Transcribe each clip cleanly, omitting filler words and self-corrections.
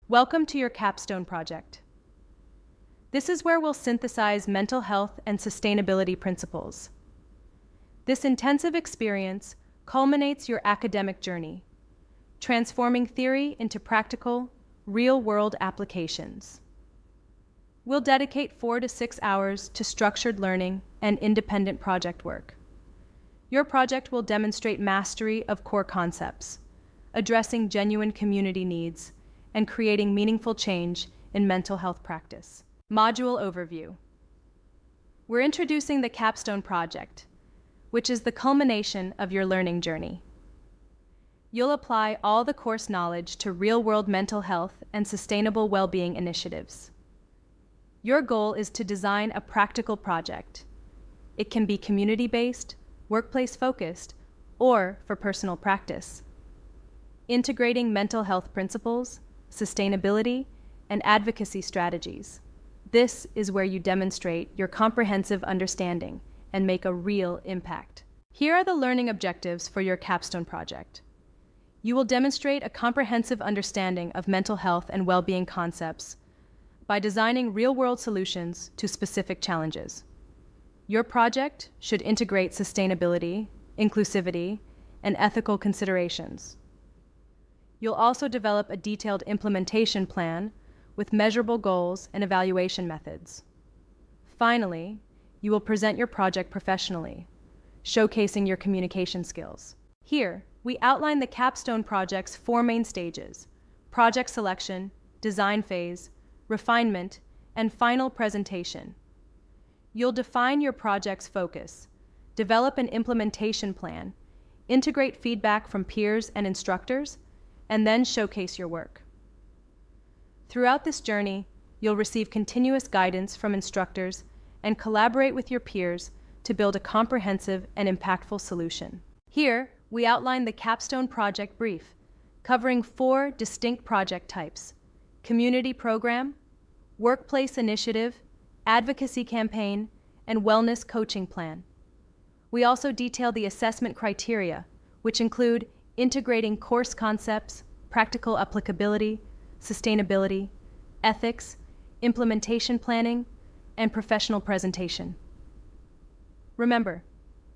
Welcome to your Capstone project. This is where we'll synthesize mental health and sustainability principles. This intensive experience culminates your academic journey, transforming theory into practical, real-world applications. We'll dedicate 4 to 6 hours to structured learning and independent project work. Your project will demonstrate mastery of core concepts, addressing genuine community needs, and creating meaningful change in mental health practice. Module Overview. We're introducing the Capstone project, which is the culmination of your learning journey. You'll apply all the course knowledge to real-world mental health and sustainable well-being initiatives. Your goal is to design a practical project. It can be community-based, workplace-focused, or for personal practice. Integrating mental health principles, sustainability, and advocacy strategies. This is where you demonstrate your comprehensive understanding and make a real impact. Here are the learning objectives for your Capstone project. You will demonstrate a comprehensive understanding of mental health and well-being concepts by designing real-world solutions to specific challenges. Your project should integrate sustainability, inclusivity, and ethical considerations. You'll also develop a detailed implementation plan with measurable goals and evaluation methods. Finally, you will present your project professionally, showcasing your communication skills. Here, we outline the Capstone project's 4 main stages: project selection, design phase, refinement, and final presentation. You'll define your project's focus, develop an implementation plan, integrate feedback from peers and instructors, and then showcase your work. Throughout this journey, you'll receive continuous guidance from instructors and collaborate with your peers to build a comprehensive and impactful solution. Here, we outline the Capstone project brief, covering 4 distinct project types: community program, workplace initiative, advocacy campaign, and wellness coaching plan. We also detail the assessment criteria, which include integrating course concepts, practical applicability, sustainability, ethics, implementation planning, and professional presentation. Remember,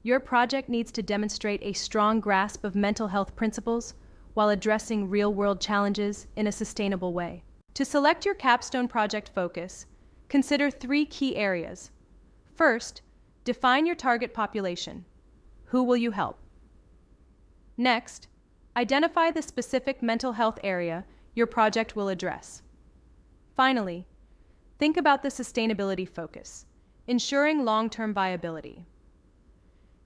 your project needs to demonstrate a strong grasp of mental health principles while addressing real-world challenges in a sustainable way. To select your Capstone project focus, consider 3 key areas. First, define your target population. Who will you help? Next, identify the specific mental health area your project will address. Finally, think about the sustainability focus, ensuring long-term viability.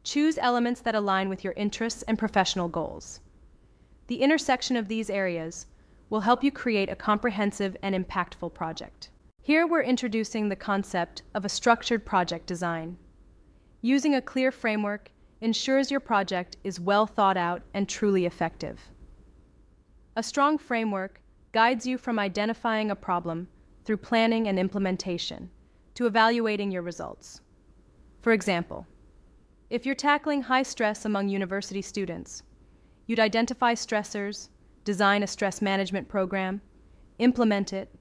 Choose elements that align with your interests and professional goals. The intersection of these areas will help you create a comprehensive and impactful project. Here we're introducing the concept of a structured project design. Using a clear framework ensures your project is well thought out and truly effective. A strong framework guides you from identifying a problem through planning and implementation to evaluating your results. For example, if you're tackling high stress among university students, you'd identify stressors, design a stress management program, implement it,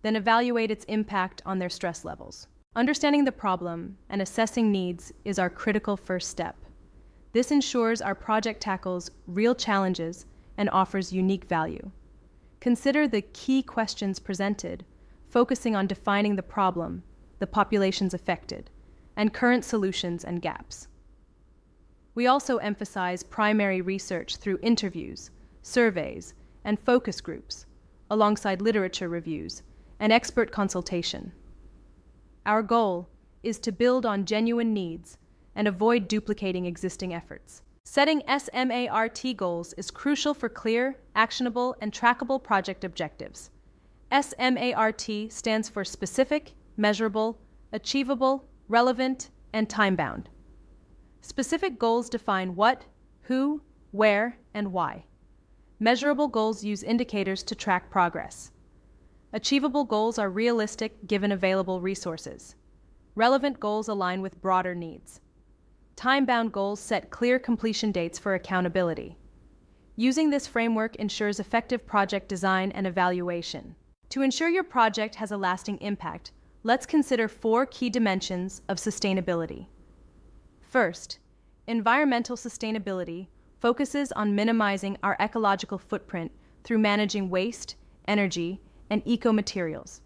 then evaluate its impact on their stress levels. Understanding the problem and assessing needs is our critical first step. This ensures our project tackles real challenges and offers unique value. Consider the key questions presented, focusing on defining the problem, the populations affected, and current solutions and gaps. We also emphasize primary research through interviews, surveys, and focus groups, alongside literature reviews and expert consultation. Our goal is to build on genuine needs and avoid duplicating existing efforts. Setting SMART goals is crucial for clear, actionable, and trackable project objectives. SMART stands for specific, measurable, achievable, relevant, and time-bound. Specific goals define what, who, where, and why. Measurable goals use indicators to track progress. Achievable goals are realistic given available resources. Relevant goals align with broader needs. Time-bound goals set clear completion dates for accountability. Using this framework ensures effective project design and evaluation. To ensure your project has a lasting impact, let's consider 4 key dimensions of sustainability. First, environmental sustainability focuses on minimizing our ecological footprint through managing waste, energy, and eco-materials.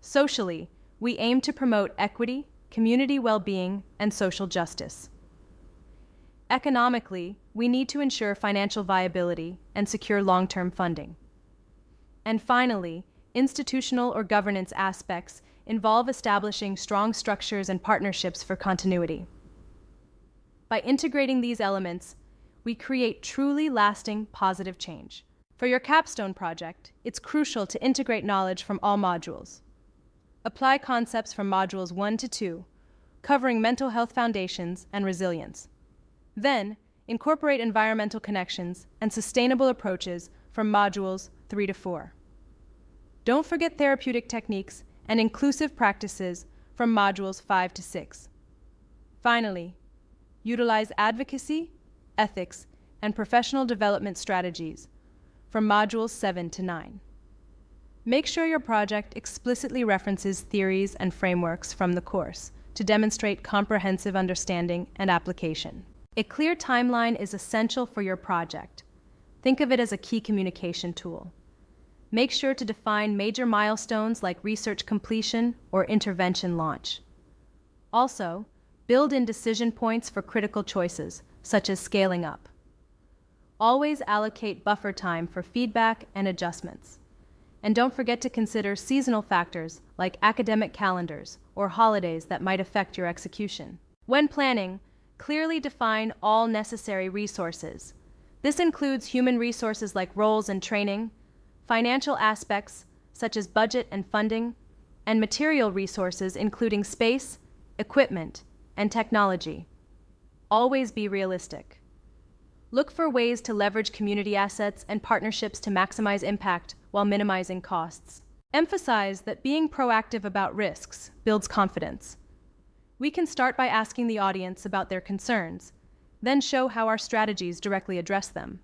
Socially, we aim to promote equity, community well-being, and social justice. Economically, we need to ensure financial viability and secure long-term funding. And finally, institutional or governance aspects involve establishing strong structures and partnerships for continuity. By integrating these elements, we create truly lasting positive change. For your Capstone project, it's crucial to integrate knowledge from all modules. Apply concepts from modules 1 to 2, covering mental health foundations and resilience. Then, incorporate environmental connections and sustainable approaches from modules 3 to 4. Don't forget therapeutic techniques and inclusive practices from modules 5 to 6. Finally, utilize advocacy, ethics, and professional development strategies from modules 7 to 9. Make sure your project explicitly references theories and frameworks from the course to demonstrate comprehensive understanding and application. A clear timeline is essential for your project. Think of it as a key communication tool. Make sure to define major milestones like research completion or intervention launch. Also, build in decision points for critical choices, such as scaling up. Always allocate buffer time for feedback and adjustments. And don't forget to consider seasonal factors like academic calendars or holidays that might affect your execution. When planning, clearly define all necessary resources. This includes human resources like roles and training, financial aspects such as budget and funding, and material resources including space, equipment, and technology. Always be realistic. Look for ways to leverage community assets and partnerships to maximize impact while minimizing costs. Emphasize that being proactive about risks builds confidence. We can start by asking the audience about their concerns, then show how our strategies directly address them.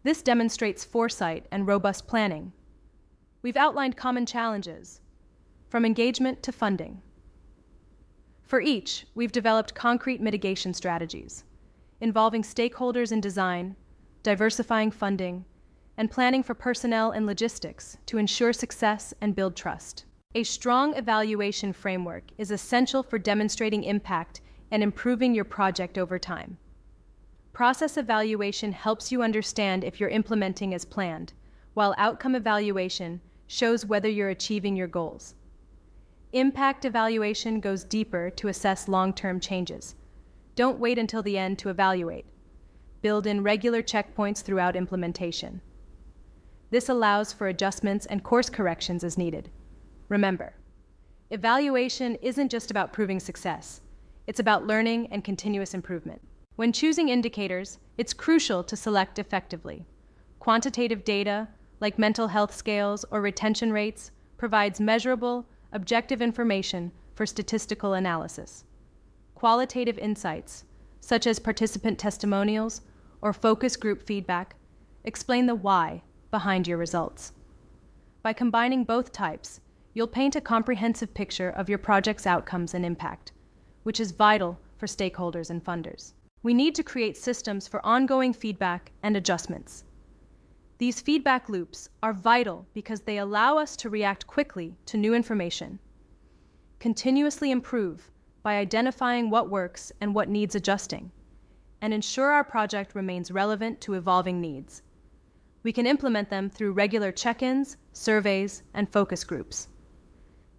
This demonstrates foresight and robust planning. We've outlined common challenges, from engagement to funding. For each, we've developed concrete mitigation strategies, involving stakeholders in design, diversifying funding, and planning for personnel and logistics to ensure success and build trust. A strong evaluation framework is essential for demonstrating impact and improving your project over time. Process evaluation helps you understand if you're implementing as planned, while outcome evaluation shows whether you're achieving your goals. Impact evaluation goes deeper to assess long-term changes. Don't wait until the end to evaluate. Build in regular checkpoints throughout implementation. This allows for adjustments and course corrections as needed. Remember, evaluation isn't just about proving success. It's about learning and continuous improvement. When choosing indicators, it's crucial to select effectively. Quantitative data, like mental health scales or retention rates, provides measurable, objective information for statistical analysis. Qualitative insights, such as participant testimonials or focus group feedback, explain the why behind your results. By combining both types, you'll paint a comprehensive picture of your project's outcomes and impact, which is vital for stakeholders and funders. We need to create systems for ongoing feedback and adjustments. These feedback loops are vital because they allow us to react quickly to new information, continuously improve by identifying what works and what needs adjusting, and ensure our project remains relevant to evolving needs. We can implement them through regular check-ins, surveys, and focus groups.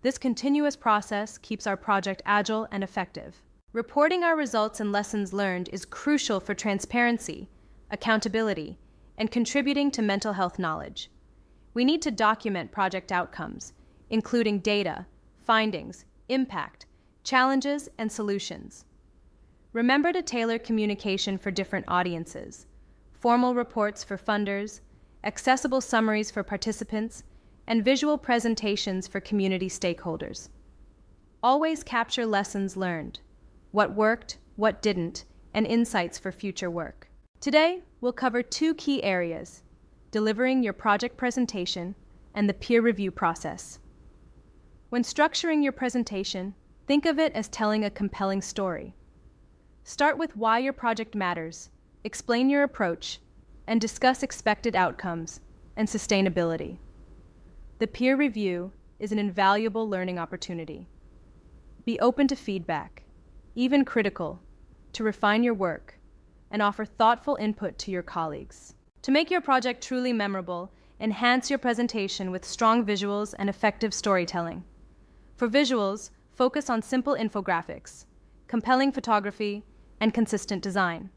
This continuous process keeps our project agile and effective. Reporting our results and lessons learned is crucial for transparency, accountability, and contributing to mental health knowledge. We need to document project outcomes, including data, findings, impact, challenges, and solutions. Remember to tailor communication for different audiences, formal reports for funders, accessible summaries for participants, and visual presentations for community stakeholders. Always capture lessons learned, what worked, what didn't, and insights for future work. Today, we'll cover 2 key areas: delivering your project presentation and the peer review process. When structuring your presentation, think of it as telling a compelling story. Start with why your project matters, explain your approach, and discuss expected outcomes and sustainability. The peer review is an invaluable learning opportunity. Be open to feedback, even critical, to refine your work and offer thoughtful input to your colleagues. To make your project truly memorable, enhance your presentation with strong visuals and effective storytelling. For visuals, focus on simple infographics, compelling photography, and consistent design.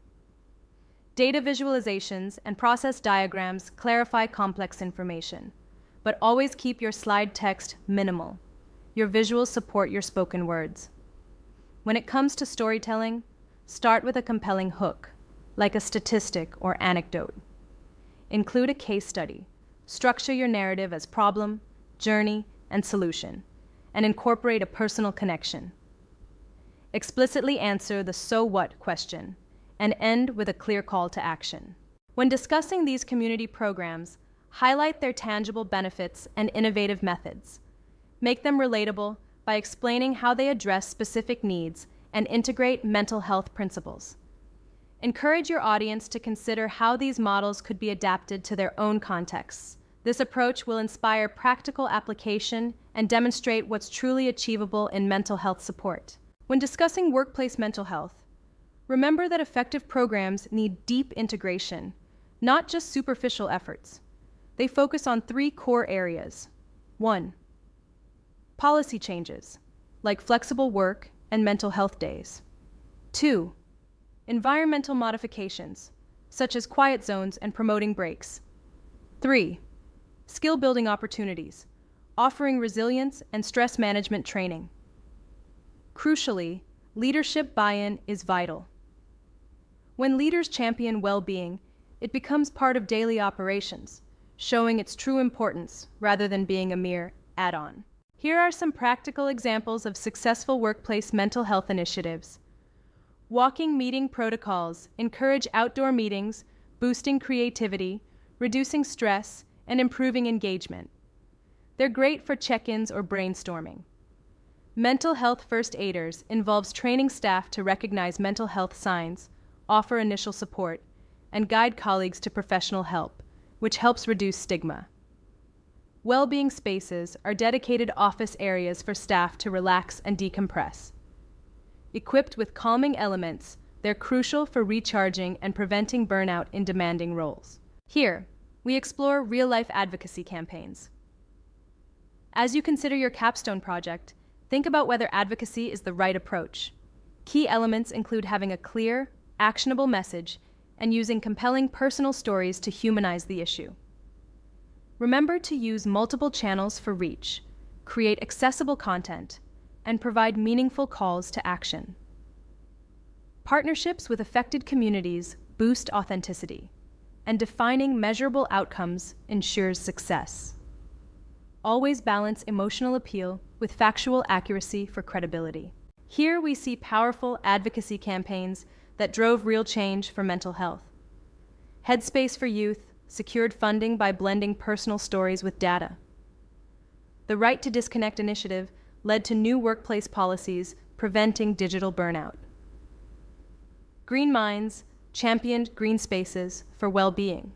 Data visualizations and process diagrams clarify complex information, but always keep your slide text minimal. Your visuals support your spoken words. When it comes to storytelling, start with a compelling hook, like a statistic or anecdote. Include a case study. Structure your narrative as problem, journey, and solution, and incorporate a personal connection. Explicitly answer the "so what" question, and end with a clear call to action. When discussing these community programs, highlight their tangible benefits and innovative methods. Make them relatable by explaining how they address specific needs and integrate mental health principles. Encourage your audience to consider how these models could be adapted to their own contexts. This approach will inspire practical application and demonstrate what's truly achievable in mental health support. When discussing workplace mental health, remember that effective programs need deep integration, not just superficial efforts. They focus on 3 core areas. 1. Policy changes, like flexible work and mental health days. 2. Environmental modifications, such as quiet zones and promoting breaks. 3. Skill-building opportunities, offering resilience and stress management training. Crucially, leadership buy-in is vital. When leaders champion well-being, it becomes part of daily operations, showing its true importance rather than being a mere add-on. Here are some practical examples of successful workplace mental health initiatives. Walking meeting protocols encourage outdoor meetings, boosting creativity, reducing stress, and improving engagement. They're great for check-ins or brainstorming. Mental health first aiders involves training staff to recognize mental health signs, offer initial support, and guide colleagues to professional help, which helps reduce stigma. Well-being spaces are dedicated office areas for staff to relax and decompress. Equipped with calming elements, they're crucial for recharging and preventing burnout in demanding roles. Here, we explore real-life advocacy campaigns. As you consider your capstone project, think about whether advocacy is the right approach. Key elements include having a clear, actionable message and using compelling personal stories to humanize the issue. Remember to use multiple channels for reach, create accessible content, and provide meaningful calls to action. Partnerships with affected communities boost authenticity, and defining measurable outcomes ensures success. Always balance emotional appeal with factual accuracy for credibility. Here we see powerful advocacy campaigns that drove real change for mental health. Headspace for Youth secured funding by blending personal stories with data. The Right to Disconnect initiative led to new workplace policies preventing digital burnout. Green Minds championed green spaces for well-being,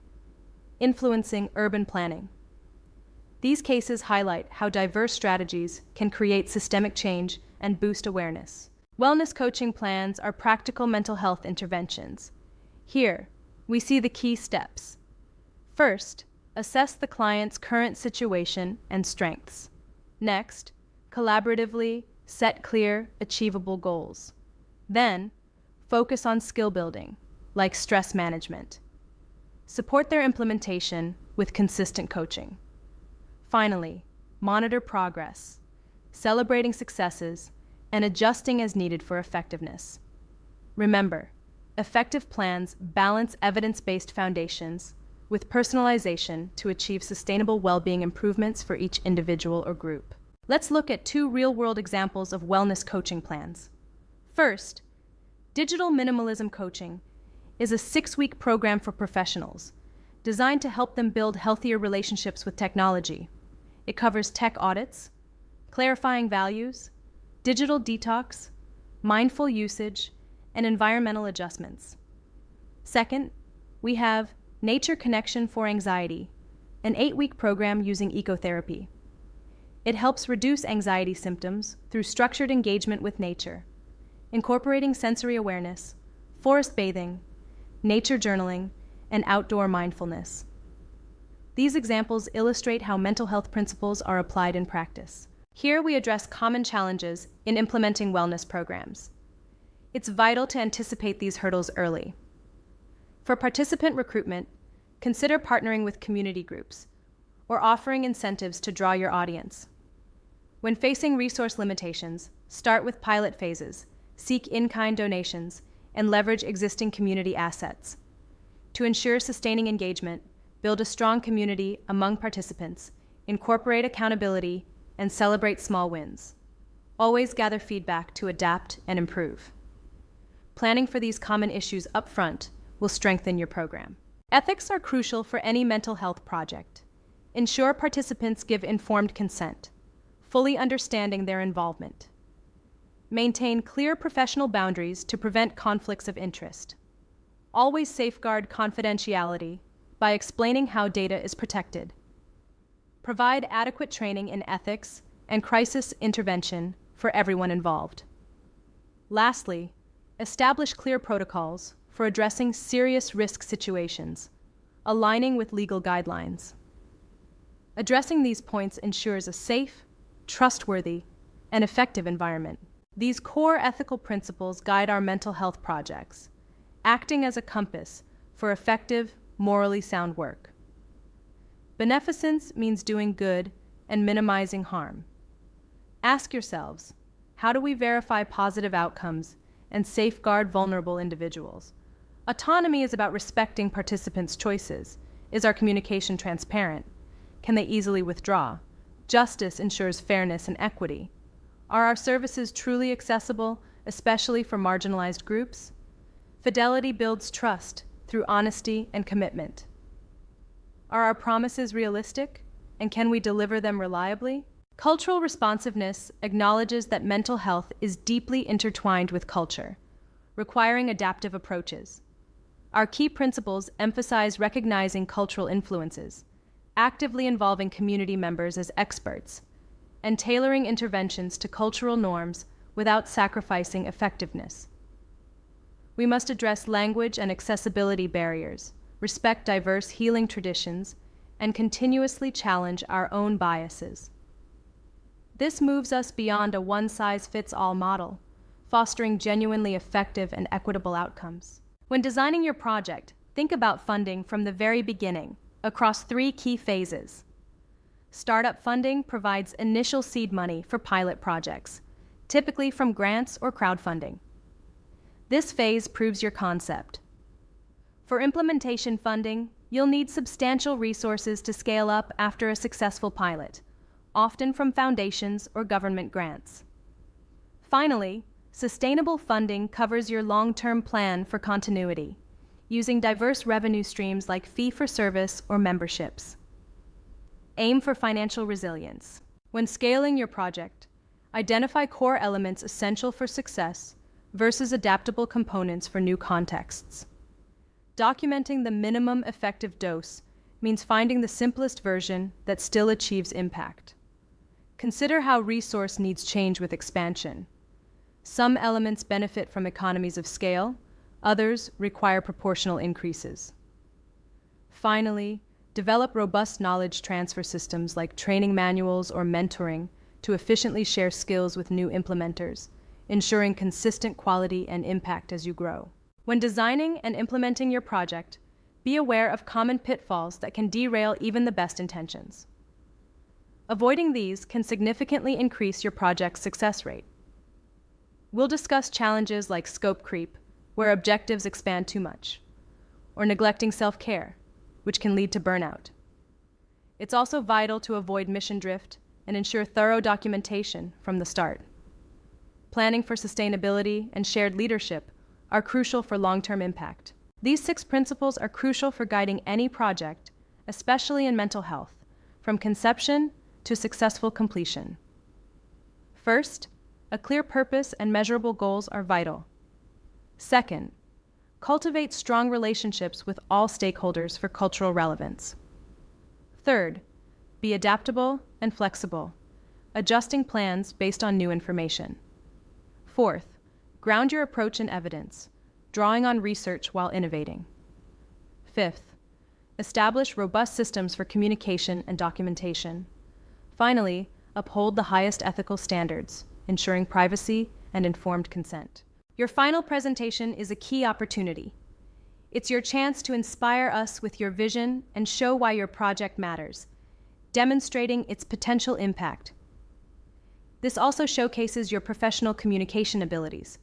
influencing urban planning. These cases highlight how diverse strategies can create systemic change and boost awareness. Wellness coaching plans are practical mental health interventions. Here, we see the key steps. First, assess the client's current situation and strengths. Next, collaboratively set clear, achievable goals. Then, focus on skill building, like stress management. Support their implementation with consistent coaching. Finally, monitor progress, celebrating successes, and adjusting as needed for effectiveness. Remember, effective plans balance evidence-based foundations with personalization to achieve sustainable well-being improvements for each individual or group. Let's look at 2 real-world examples of wellness coaching plans. First, Digital Minimalism Coaching is a 6-week program for professionals designed to help them build healthier relationships with technology. It covers tech audits, clarifying values, digital detox, mindful usage, and environmental adjustments. Second, we have Nature Connection for Anxiety, an 8-week program using ecotherapy. It helps reduce anxiety symptoms through structured engagement with nature, incorporating sensory awareness, forest bathing, nature journaling, and outdoor mindfulness. These examples illustrate how mental health principles are applied in practice. Here we address common challenges in implementing wellness programs. It's vital to anticipate these hurdles early. For participant recruitment, consider partnering with community groups or offering incentives to draw your audience. When facing resource limitations, start with pilot phases, seek in-kind donations, and leverage existing community assets. To ensure sustaining engagement, build a strong community among participants, incorporate accountability, and celebrate small wins. Always gather feedback to adapt and improve. Planning for these common issues up front will strengthen your program. Ethics are crucial for any mental health project. Ensure participants give informed consent, fully understanding their involvement. Maintain clear professional boundaries to prevent conflicts of interest. Always safeguard confidentiality by explaining how data is protected. Provide adequate training in ethics and crisis intervention for everyone involved. Lastly, establish clear protocols for addressing serious risk situations, aligning with legal guidelines. Addressing these points ensures a safe, trustworthy, and effective environment. These core ethical principles guide our mental health projects, acting as a compass for effective, morally sound work. Beneficence means doing good and minimizing harm. Ask yourselves, how do we verify positive outcomes and safeguard vulnerable individuals? Autonomy is about respecting participants' choices. Is our communication transparent? Can they easily withdraw? Justice ensures fairness and equity. Are our services truly accessible, especially for marginalized groups? Fidelity builds trust through honesty and commitment. Are our promises realistic, and can we deliver them reliably? Cultural responsiveness acknowledges that mental health is deeply intertwined with culture, requiring adaptive approaches. Our key principles emphasize recognizing cultural influences, actively involving community members as experts, and tailoring interventions to cultural norms without sacrificing effectiveness. We must address language and accessibility barriers, respect diverse healing traditions, and continuously challenge our own biases. This moves us beyond a one-size-fits-all model, fostering genuinely effective and equitable outcomes. When designing your project, think about funding from the very beginning, across 3 key phases. Startup funding provides initial seed money for pilot projects, typically from grants or crowdfunding. This phase proves your concept. For implementation funding, you'll need substantial resources to scale up after a successful pilot, often from foundations or government grants. Finally, sustainable funding covers your long-term plan for continuity, using diverse revenue streams like fee-for-service or memberships. Aim for financial resilience. When scaling your project, identify core elements essential for success versus adaptable components for new contexts. Documenting the minimum effective dose means finding the simplest version that still achieves impact. Consider how resource needs change with expansion. Some elements benefit from economies of scale, others require proportional increases. Finally, develop robust knowledge transfer systems like training manuals or mentoring to efficiently share skills with new implementers, ensuring consistent quality and impact as you grow. When designing and implementing your project, be aware of common pitfalls that can derail even the best intentions. Avoiding these can significantly increase your project's success rate. We'll discuss challenges like scope creep, where objectives expand too much, or neglecting self-care, which can lead to burnout. It's also vital to avoid mission drift and ensure thorough documentation from the start. Planning for sustainability and shared leadership are crucial for long-term impact. These 6 principles are crucial for guiding any project, especially in mental health, from conception to successful completion. First, a clear purpose and measurable goals are vital. Second, cultivate strong relationships with all stakeholders for cultural relevance. Third, be adaptable and flexible, adjusting plans based on new information. Fourth, ground your approach in evidence, drawing on research while innovating. Fifth, establish robust systems for communication and documentation. Finally, uphold the highest ethical standards, ensuring privacy and informed consent. Your final presentation is a key opportunity. It's your chance to inspire us with your vision and show why your project matters, demonstrating its potential impact. This also showcases your professional communication abilities.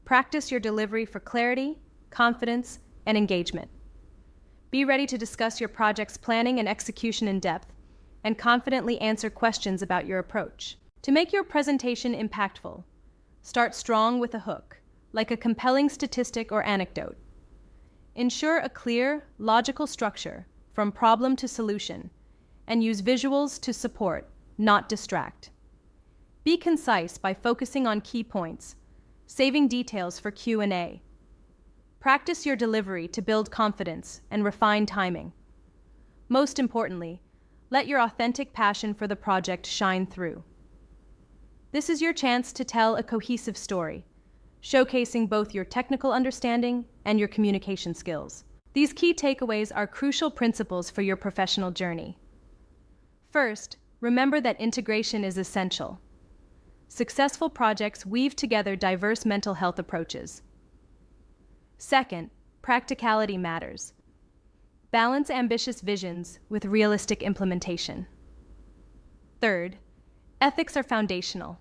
Practice your delivery for clarity, confidence, and engagement. Be ready to discuss your project's planning and execution in depth, and confidently answer questions about your approach. To make your presentation impactful, start strong with a hook, like a compelling statistic or anecdote. Ensure a clear, logical structure from problem to solution, and use visuals to support, not distract. Be concise by focusing on key points, saving details for Q&A. Practice your delivery to build confidence and refine timing. Most importantly, let your authentic passion for the project shine through. This is your chance to tell a cohesive story, showcasing both your technical understanding and your communication skills. These key takeaways are crucial principles for your professional journey. First, remember that integration is essential. Successful projects weave together diverse mental health approaches. Second, practicality matters. Balance ambitious visions with realistic implementation. Third, ethics are foundational.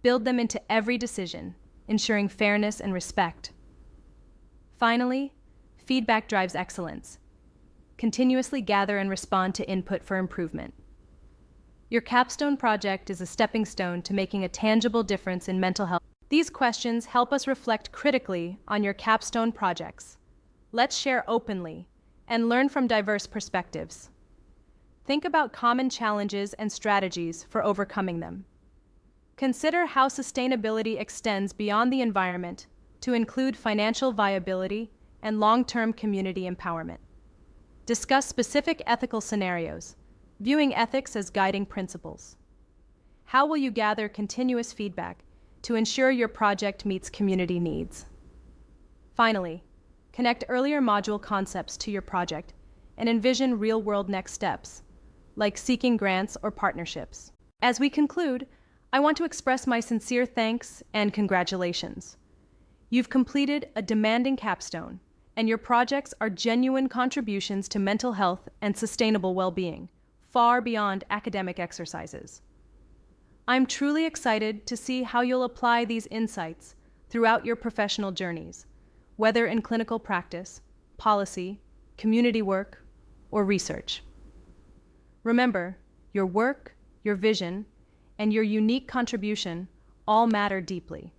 Build them into every decision, ensuring fairness and respect. Finally, feedback drives excellence. Continuously gather and respond to input for improvement. Your capstone project is a stepping stone to making a tangible difference in mental health. These questions help us reflect critically on your capstone projects. Let's share openly and learn from diverse perspectives. Think about common challenges and strategies for overcoming them. Consider how sustainability extends beyond the environment to include financial viability and long-term community empowerment. Discuss specific ethical scenarios, viewing ethics as guiding principles. How will you gather continuous feedback to ensure your project meets community needs? Finally, connect earlier module concepts to your project and envision real-world next steps, like seeking grants or partnerships. As we conclude, I want to express my sincere thanks and congratulations. You've completed a demanding capstone, and your projects are genuine contributions to mental health and sustainable well-being, far beyond academic exercises. I'm truly excited to see how you'll apply these insights throughout your professional journeys, whether in clinical practice, policy, community work, or research. Remember, your work, your vision, and your unique contribution all matter deeply.